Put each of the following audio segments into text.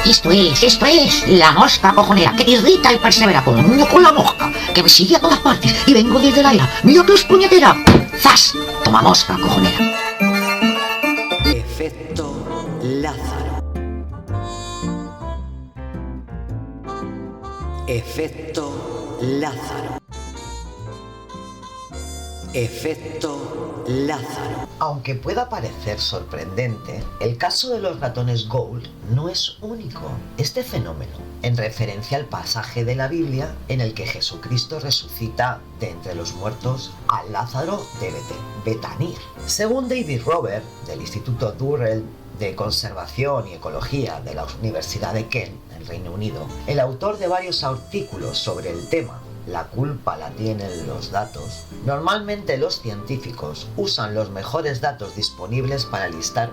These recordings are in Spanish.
Esto es la mosca cojonera, que te irrita y persevera como un niño con la mosca, que me sigue a todas partes y vengo desde la era. ¡Mira que es puñetera! ¡Zas! Toma mosca cojonera. Efecto Lázaro. Efecto Lázaro. Efecto Lázaro. Aunque pueda parecer sorprendente, el caso de los ratones Gould no es único. Este fenómeno, en referencia al pasaje de la Biblia en el que Jesucristo resucita de entre los muertos a Lázaro de Betania. Según David Robert, del Instituto Durrell de Conservación y Ecología de la Universidad de Kent, en Reino Unido, el autor de varios artículos sobre el tema, la culpa la tienen los datos. Normalmente los científicos usan los mejores datos disponibles para listar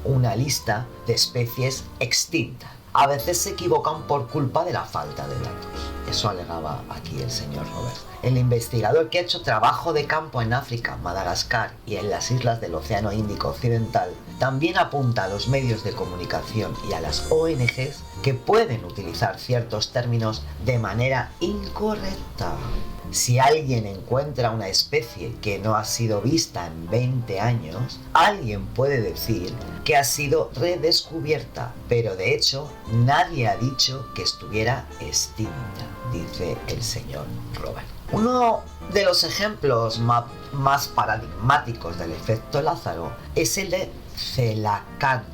una lista de especies extintas. A veces se equivocan por culpa de la falta de datos. Eso alegaba aquí el señor Robert. El investigador que ha hecho trabajo de campo en África, Madagascar y en las islas del Océano Índico Occidental, también apunta a los medios de comunicación y a las ONGs que pueden utilizar ciertos términos de manera incorrecta. Si alguien encuentra una especie que no ha sido vista en 20 años, alguien puede decir que ha sido redescubierta, pero de hecho nadie ha dicho que estuviera extinta, dice el señor Robert. Uno de los ejemplos más paradigmáticos del efecto Lázaro es el de Celacanto.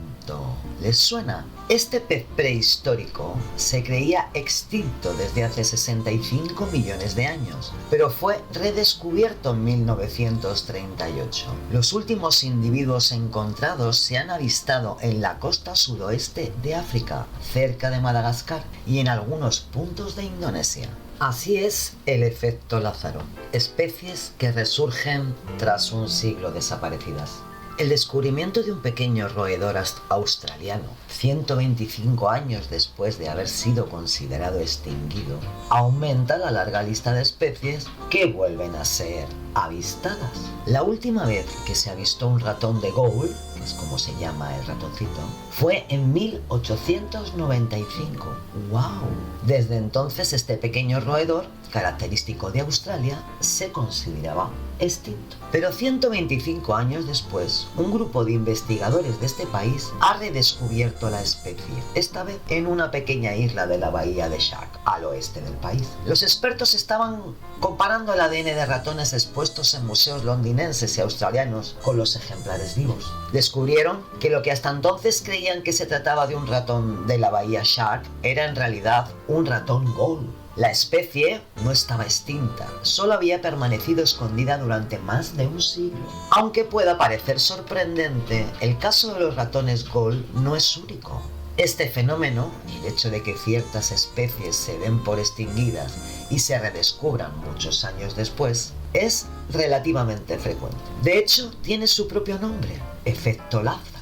¿Les suena? Este pez prehistórico se creía extinto desde hace 65 millones de años, pero fue redescubierto en 1938. Los últimos individuos encontrados se han avistado en la costa sudoeste de África, cerca de Madagascar y en algunos puntos de Indonesia. Así es el efecto Lázaro, especies que resurgen tras un siglo desaparecidas. El descubrimiento de un pequeño roedor australiano, 125 años después de haber sido considerado extinguido, aumenta la larga lista de especies que vuelven a ser avistadas. La última vez que se avistó un ratón de Gould, que es como se llama el ratoncito, fue en 1895. ¡Wow! Desde entonces este pequeño roedor, característico de Australia, se consideraba extinto. Pero 125 años después, un grupo de investigadores de este país ha redescubierto la especie, esta vez en una pequeña isla de la bahía de Shark, al oeste del país. Los expertos estaban comparando el ADN de ratones expuestos en museos londinenses y australianos con los ejemplares vivos. Descubrieron que lo que hasta entonces creían que se trataba de un ratón de la bahía Shark era en realidad un ratón Gould. La especie no estaba extinta, solo había permanecido escondida durante más de un siglo. Aunque pueda parecer sorprendente, el caso de los ratones Gould no es único. Este fenómeno, el hecho de que ciertas especies se den por extinguidas y se redescubran muchos años después, es relativamente frecuente. De hecho, tiene su propio nombre, efecto Lázaro.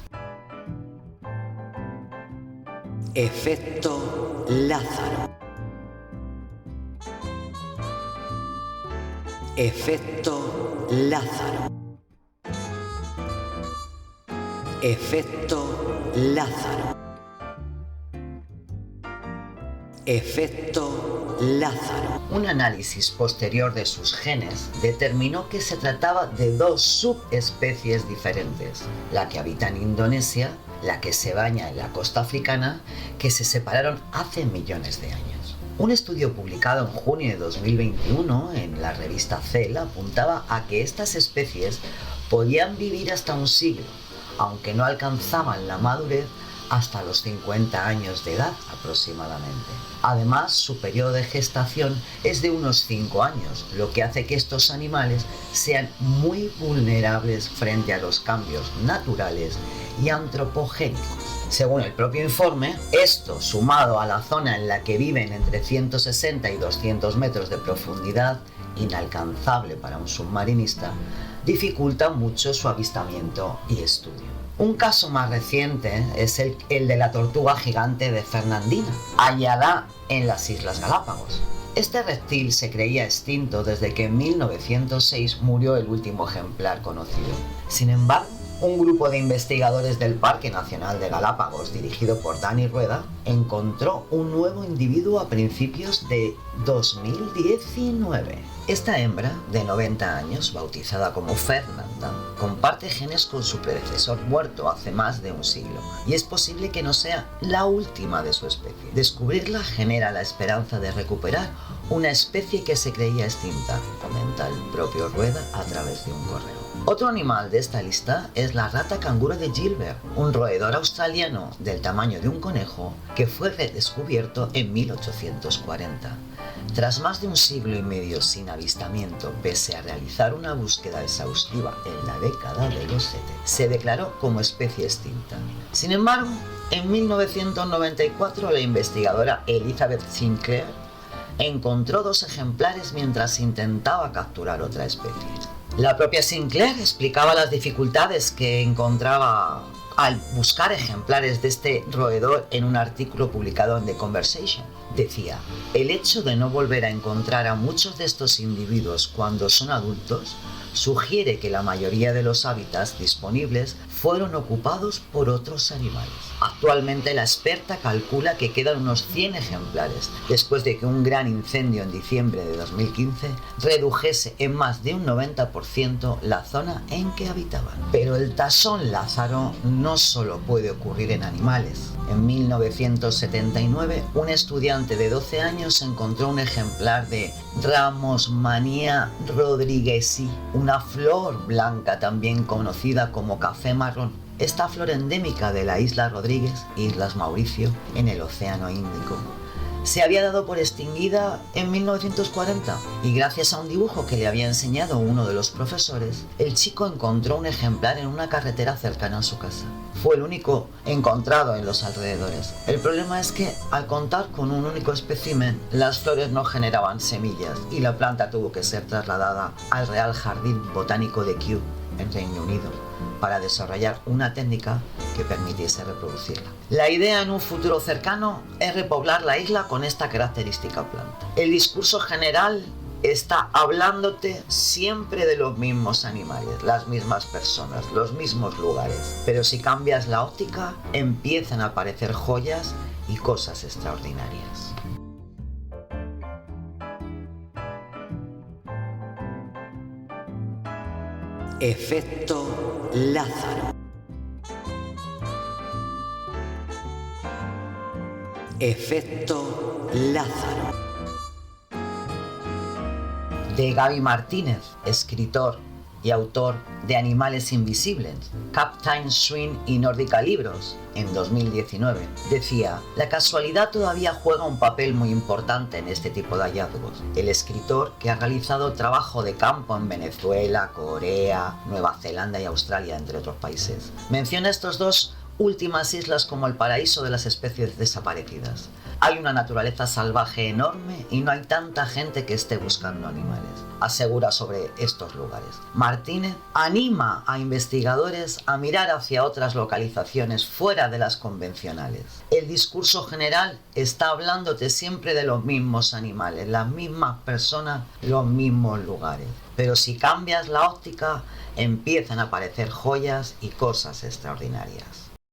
Efecto Lázaro. Efecto Lázaro. Efecto Lázaro. Efecto Lázaro. Un análisis posterior de sus genes determinó que se trataba de dos subespecies diferentes, la que habita en Indonesia, la que se baña en la costa africana, que se separaron hace millones de años. Un estudio publicado en junio de 2021 en la revista Cell apuntaba a que estas especies podían vivir hasta un siglo, aunque no alcanzaban la madurez hasta los 50 años de edad aproximadamente. Además, su periodo de gestación es de unos 5 años, lo que hace que estos animales sean muy vulnerables frente a los cambios naturales y antropogénicos. Según el propio informe, esto, sumado a la zona en la que viven entre 160 y 200 metros de profundidad, inalcanzable para un submarinista, dificulta mucho su avistamiento y estudio. Un caso más reciente es el de la tortuga gigante de Fernandina, hallada en las Islas Galápagos. Este reptil se creía extinto desde que en 1906 murió el último ejemplar conocido. Sin embargo, Un grupo de investigadores del Parque Nacional de Galápagos, dirigido por Dani Rueda, encontró un nuevo individuo a principios de 2019. Esta hembra, de 90 años, bautizada como Fernanda, comparte genes con su predecesor muerto hace más de un siglo, y es posible que no sea la última de su especie. Descubrirla genera la esperanza de recuperar una especie que se creía extinta, comenta el propio Rueda a través de un correo. Otro animal de esta lista es la rata canguro de Gilbert, un roedor australiano del tamaño de un conejo que fue redescubierto en 1840. Tras más de un siglo y medio sin avistamiento, pese a realizar una búsqueda exhaustiva en la década de los 70, se declaró como especie extinta. Sin embargo, en 1994 la investigadora Elizabeth Sinclair encontró 2 ejemplares mientras intentaba capturar otra especie. La propia Sinclair explicaba las dificultades que encontraba al buscar ejemplares de este roedor en un artículo publicado en The Conversation. Decía: el hecho de no volver a encontrar a muchos de estos individuos cuando son adultos sugiere que la mayoría de los hábitats disponibles fueron ocupados por otros animales. Actualmente la experta calcula que quedan unos 100 ejemplares, después de que un gran incendio en diciembre de 2015 redujese en más de un 90% la zona en que habitaban. Pero el tasón Lázaro no solo puede ocurrir en animales. En 1979, un estudiante de 12 años encontró un ejemplar de Ramosmania rodriguesi, una flor blanca también conocida como café marrón. Esta flor endémica de la isla Rodríguez, Islas Mauricio, en el Océano Índico, se había dado por extinguida en 1940 y gracias a un dibujo que le había enseñado uno de los profesores, el chico encontró un ejemplar en una carretera cercana a su casa. Fue el único encontrado en los alrededores. El problema es que, al contar con un único espécimen, las flores no generaban semillas y la planta tuvo que ser trasladada al Real Jardín Botánico de Kew, en Reino Unido, para desarrollar una técnica que permitiese reproducirla. La idea en un futuro cercano es repoblar la isla con esta característica planta. El discurso general está hablándote siempre de los mismos animales, las mismas personas, los mismos lugares. Pero si cambias la óptica, empiezan a aparecer joyas y cosas extraordinarias. Efecto Lázaro. Efecto Lázaro. De Gaby Martínez, escritor y autor de Animales Invisibles, Captain Swing y Nórdica Libros, en 2019, decía: la casualidad todavía juega un papel muy importante en este tipo de hallazgos. El escritor, que ha realizado trabajo de campo en Venezuela, Corea, Nueva Zelanda y Australia, entre otros países, menciona estos 2 últimas islas como el paraíso de las especies desaparecidas. Hay una naturaleza salvaje enorme y no hay tanta gente que esté buscando animales, asegura sobre estos lugares. Martínez anima a investigadores a mirar hacia otras localizaciones fuera de las convencionales. El discurso general está hablándote siempre de los mismos animales, las mismas personas, los mismos lugares. Pero si cambias la óptica, empiezan a aparecer joyas y cosas extraordinarias.